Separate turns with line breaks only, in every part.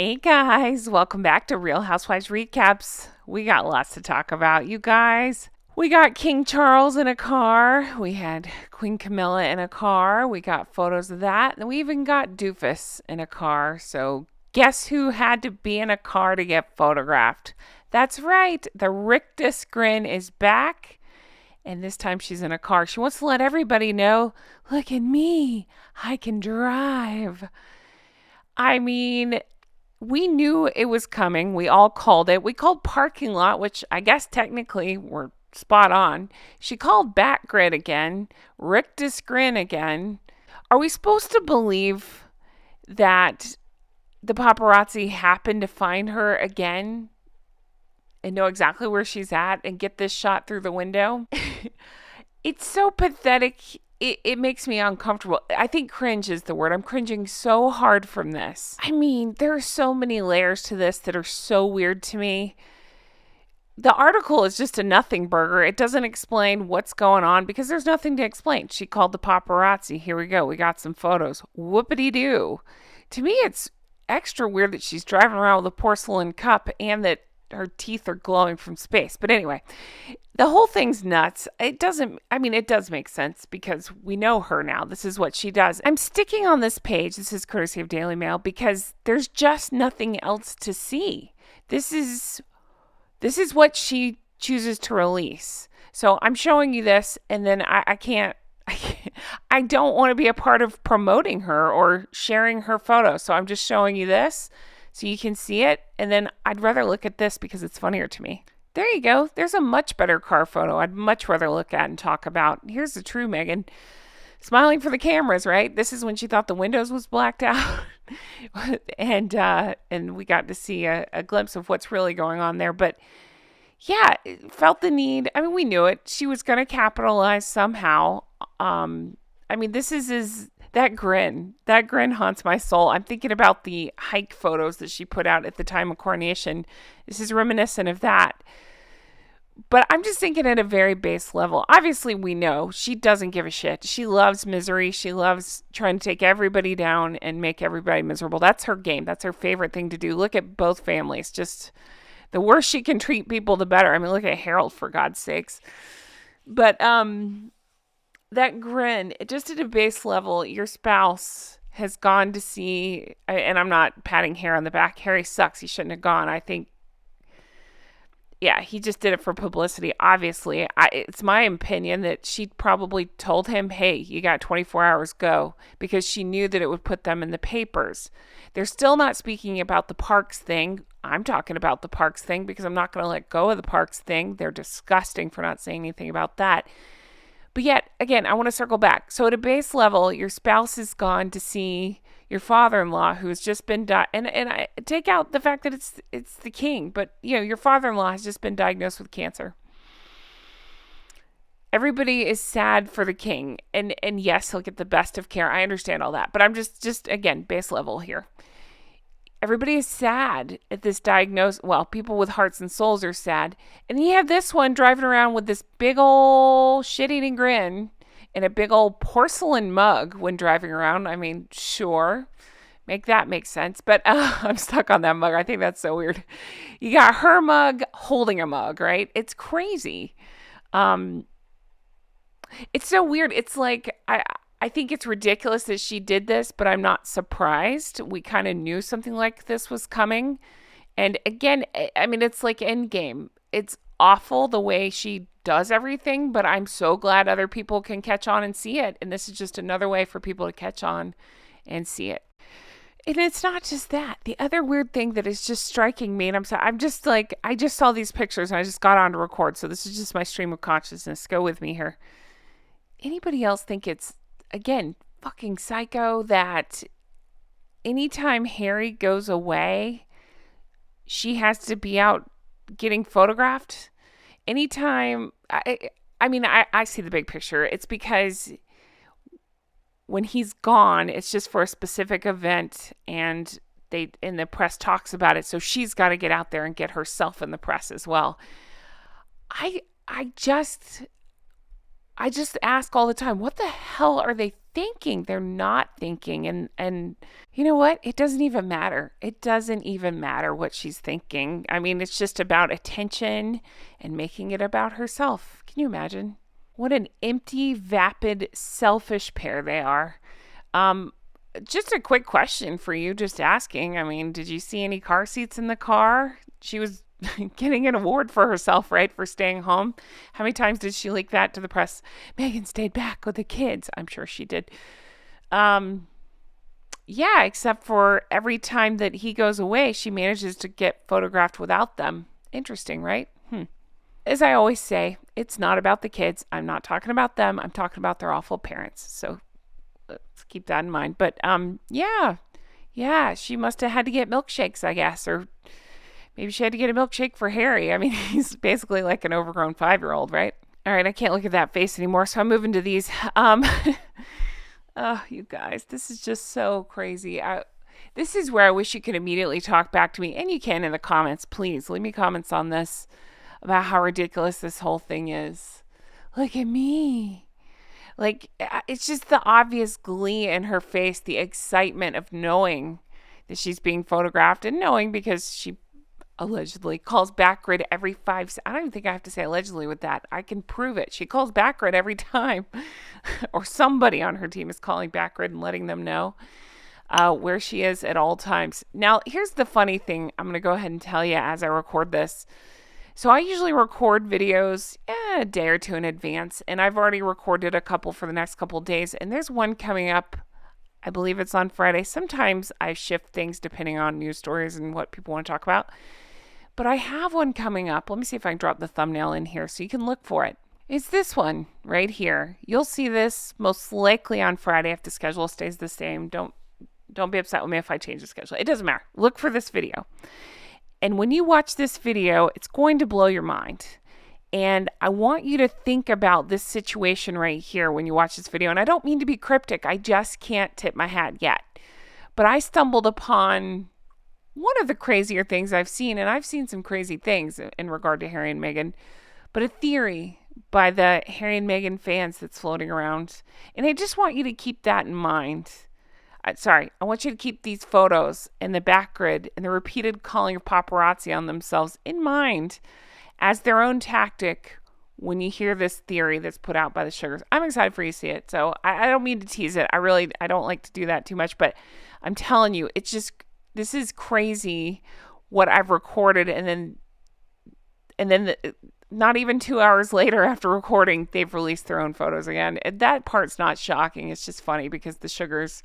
Hey guys, welcome back to Real Housewives Recaps. We got lots to talk about, you guys. We got King Charles in a car. We had Queen Camilla in a car. We got photos of that. And we even got Doofus in a car. So guess who had to be in a car to get photographed? That's right. The rictus grin is back. And this time she's in a car. She wants to let everybody know, look at me. I can drive. I mean, we knew it was coming. We all called it. We called parking lot, which I guess technically we're spot on. She called back grid again, rictus grin again. Are we supposed to believe that the paparazzi happened to find her again and know exactly where she's at and get this shot through the window? It's so pathetic. It makes me uncomfortable. I think cringe is the word. I'm cringing so hard from this. I mean, there are so many layers to this that are so weird to me. The article is just a nothing burger. It doesn't explain what's going on because there's nothing to explain. She called the paparazzi. Here we go. We got some photos. Whoopity-doo. To me, it's extra weird that she's driving around with a porcelain cup and that her teeth are glowing from space. But anyway, the whole thing's nuts. It does make sense because we know her now. This is what she does. I'm sticking on this page. This is courtesy of Daily Mail because there's just nothing else to see. This is what she chooses to release. So I'm showing you this and then I don't want to be a part of promoting her or sharing her photo. So I'm just showing you this so you can see it. And then I'd rather look at this because it's funnier to me. There you go. There's a much better car photo I'd much rather look at and talk about. Here's the true Meghan. Smiling for the cameras, right? This is when she thought the windows was blacked out. and we got to see a glimpse of what's really going on there. But yeah, felt the need. I mean, we knew it. She was going to capitalize somehow. This is that grin. That grin haunts my soul. I'm thinking about the hike photos that she put out at the time of coronation. This is reminiscent of that. But I'm just thinking at a very base level. Obviously, we know she doesn't give a shit. She loves misery. She loves trying to take everybody down and make everybody miserable. That's her game. That's her favorite thing to do. Look at both families. Just the worse she can treat people, the better. I mean, look at Harold, for God's sakes. But that grin, just at a base level, your spouse has gone to see, and I'm not patting Harry on the back. Harry sucks. He shouldn't have gone. I think, yeah, he just did it for publicity, obviously. It's my opinion that she probably told him, hey, you got 24 hours, go, because she knew that it would put them in the papers. They're still not speaking about the Parks thing. I'm talking about the Parks thing because I'm not going to let go of the Parks thing. They're disgusting for not saying anything about that. But yet, again, I want to circle back. So at a base level, your spouse has gone to see your father-in-law who's just been and I take out the fact that it's the king, but your father-in-law has just been diagnosed with cancer. Everybody is sad for the king, and yes, he'll get the best of care. I understand all that, but I'm just again, base level here. Everybody is sad at this diagnosis. Well, people with hearts and souls are sad. And you have this one driving around with this big old shit-eating grin and a big old porcelain mug when driving around. I mean, sure, make that make sense. But I'm stuck on that mug. I think that's so weird. You got her mug holding a mug, right? It's crazy. It's so weird. It's like, I think it's ridiculous that she did this, but I'm not surprised. We kind of knew something like this was coming. And again, I mean, it's like Endgame. It's awful the way she does everything, but I'm so glad other people can catch on and see it. And this is just another way for people to catch on and see it. And it's not just that. The other weird thing that is just striking me, and I'm just like, I just saw these pictures and I just got on to record. So this is just my stream of consciousness. Go with me here. Anybody else think it's, again, fucking psycho that anytime Harry goes away, she has to be out getting photographed? Anytime, I see the big picture. It's because when he's gone, it's just for a specific event and the press talks about it. So she's got to get out there and get herself in the press as well. I just ask all the time, what the hell are they thinking. They're not thinking. And you know what? It doesn't even matter. It doesn't even matter what she's thinking. I mean, it's just about attention and making it about herself. Can you imagine? What an empty, vapid, selfish pair they are. Just a quick question for you, just asking. I mean, did you see any car seats in the car? She was getting an award for herself, right, for staying home. How many times did she leak that to the press? Meghan stayed back with the kids. I'm sure she did. Yeah, except for every time that he goes away, she manages to get photographed without them. Interesting, right? As I always say, it's not about the kids. I'm not talking about them. I'm talking about their awful parents. So let's keep that in mind. But yeah, she must have had to get milkshakes, I guess, or maybe she had to get a milkshake for Harry. I mean, he's basically like an overgrown 5-year-old, right? All right, I can't look at that face anymore, so I'm moving to these. Oh, you guys, this is just so crazy. This is where I wish you could immediately talk back to me, and you can in the comments. Please leave me comments on this about how ridiculous this whole thing is. Look at me. Like, it's just the obvious glee in her face, the excitement of knowing that she's being photographed and knowing because she allegedly calls Backgrid every 5 I don't even think I have to say allegedly with that. I can prove it. She calls Backgrid every time. Or somebody on her team is calling Backgrid and letting them know where she is at all times. Now, here's the funny thing. I'm going to go ahead and tell you as I record this. So I usually record videos a day or two in advance, and I've already recorded a couple for the next couple of days, and there's one coming up. I believe it's on Friday. Sometimes I shift things depending on news stories and what people want to talk about. But I have one coming up. Let me see if I can drop the thumbnail in here so you can look for it. It's this one right here. You'll see this most likely on Friday if the schedule stays the same. Don't be upset with me if I change the schedule. It doesn't matter. Look for this video. And when you watch this video, it's going to blow your mind. And I want you to think about this situation right here when you watch this video. And I don't mean to be cryptic. I just can't tip my hat yet. But I stumbled upon one of the crazier things I've seen, and I've seen some crazy things in regard to Harry and Meghan, but a theory by the Harry and Meghan fans that's floating around. And I just want you to keep that in mind. I want you to keep these photos and the Backgrid and the repeated calling of paparazzi on themselves in mind as their own tactic when you hear this theory that's put out by the Sugars. I'm excited for you to see it. So I don't mean to tease it. I don't like to do that too much, but I'm telling you, this is crazy what I've recorded. And then not even 2 hours later after recording, they've released their own photos again. And that part's not shocking. It's just funny because the Sugars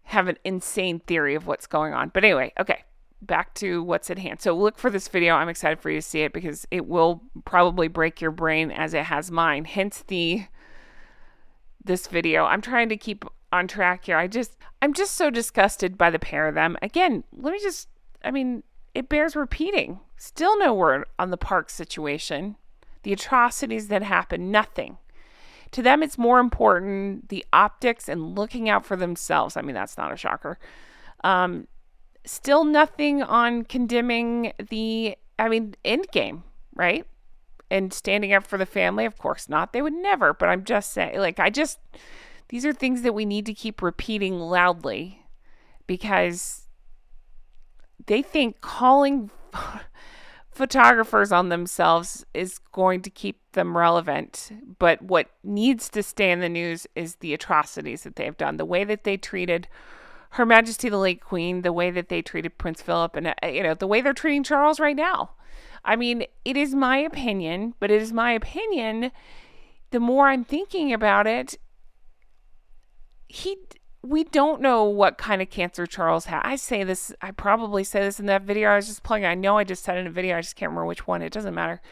have an insane theory of what's going on. But anyway, okay, back to what's at hand. So look for this video. I'm excited for you to see it because it will probably break your brain as it has mine. Hence this video. I'm trying to keep on track here. I'm just so disgusted by the pair of them. Again, it bears repeating. Still no word on the Park situation. The atrocities that happened, nothing. To them, it's more important the optics and looking out for themselves. I mean, that's not a shocker. Still nothing on condemning the end game, right? And standing up for the family, of course not. They would never, but I'm just saying, these are things that we need to keep repeating loudly because they think calling photographers on themselves is going to keep them relevant. But what needs to stay in the news is the atrocities that they've done, the way that they treated Her Majesty the late Queen, the way that they treated Prince Philip, and the way they're treating Charles right now. I mean, it is my opinion, but it is my opinion. The more I'm thinking about it, we don't know what kind of cancer Charles had. I probably say this in that video I was just playing. I know I just said it in a video. I just can't remember which one. It doesn't matter.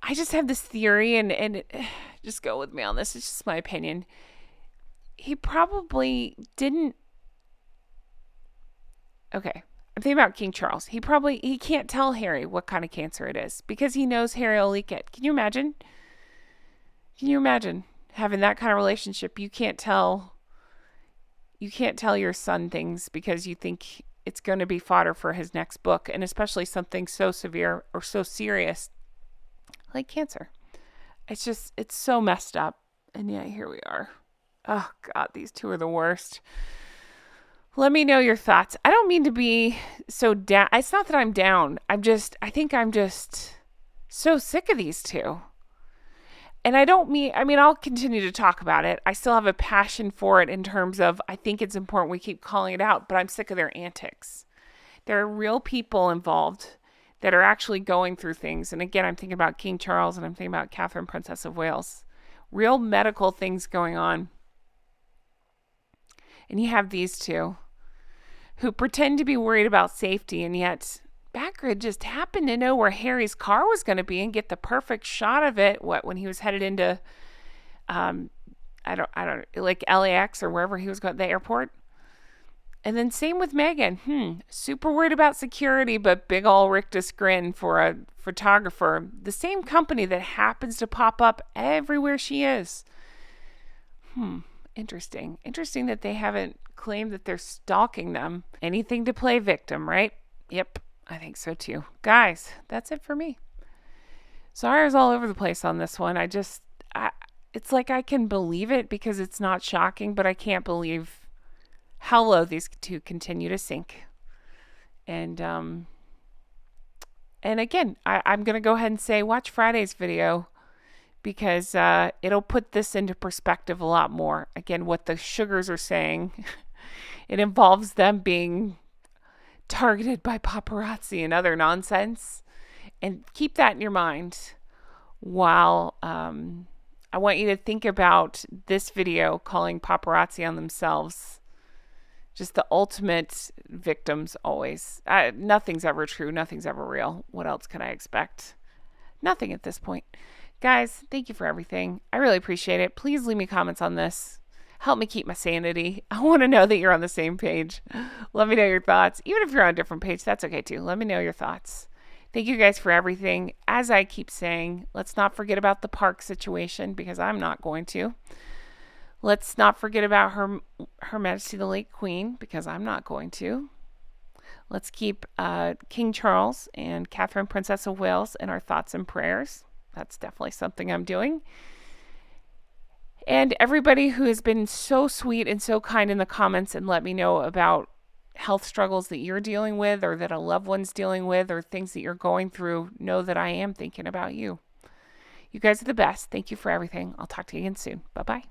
I just have this theory, and just go with me on this. It's just my opinion. He probably didn't. Okay. I'm thinking about King Charles. He can't tell Harry what kind of cancer it is because he knows Harry will leak it. Can you imagine? Having that kind of relationship? You can't tell your son things because you think it's going to be fodder for his next book, and especially something so severe or so serious like cancer. It's so messed up. And yeah, here we are. Oh, God, these two are the worst. Let me know your thoughts. I don't mean to be so down. It's not that I'm down. I think I'm just so sick of these two. And I'll continue to talk about it. I still have a passion for it in terms of I think it's important we keep calling it out, but I'm sick of their antics. There are real people involved that are actually going through things. And again, I'm thinking about King Charles and I'm thinking about Catherine, Princess of Wales. Real medical things going on. And you have these two who pretend to be worried about safety, and yet Backgrid just happened to know where Harry's car was going to be and get the perfect shot of it. When he was headed into, I don't like LAX or wherever he was going, the airport. And then same with Meghan. Super worried about security, but big ol' rictus grin for a photographer. The same company that happens to pop up everywhere she is. Interesting. Interesting that they haven't claimed that they're stalking them. Anything to play victim, right? Yep, I think so too. Guys, that's it for me. Sorry I was all over the place on this one. It's like I can believe it because it's not shocking, but I can't believe how low these two continue to sink. And again, I'm going to go ahead and say watch Friday's video because it'll put this into perspective a lot more. Again, what the sugars are saying, it involves them being targeted by paparazzi and other nonsense. And keep that in your mind while I want you to think about this video calling paparazzi on themselves just the ultimate victims always. Nothing's ever true. Nothing's ever real. What else can I expect? Nothing at this point. Guys, thank you for everything. I really appreciate it. Please leave me comments on this. Help me keep my sanity. I want to know that you're on the same page. Let me know your thoughts. Even if you're on a different page, that's okay too. Let me know your thoughts. Thank you guys for everything. As I keep saying, let's not forget about the park situation because I'm not going to. Let's not forget about Her Majesty the late Queen because I'm not going to. Let's keep King Charles and Catherine, Princess of Wales, in our thoughts and prayers. That's definitely something I'm doing. And everybody who has been so sweet and so kind in the comments and let me know about health struggles that you're dealing with or that a loved one's dealing with or things that you're going through, know that I am thinking about you. You guys are the best. Thank you for everything. I'll talk to you again soon. Bye-bye.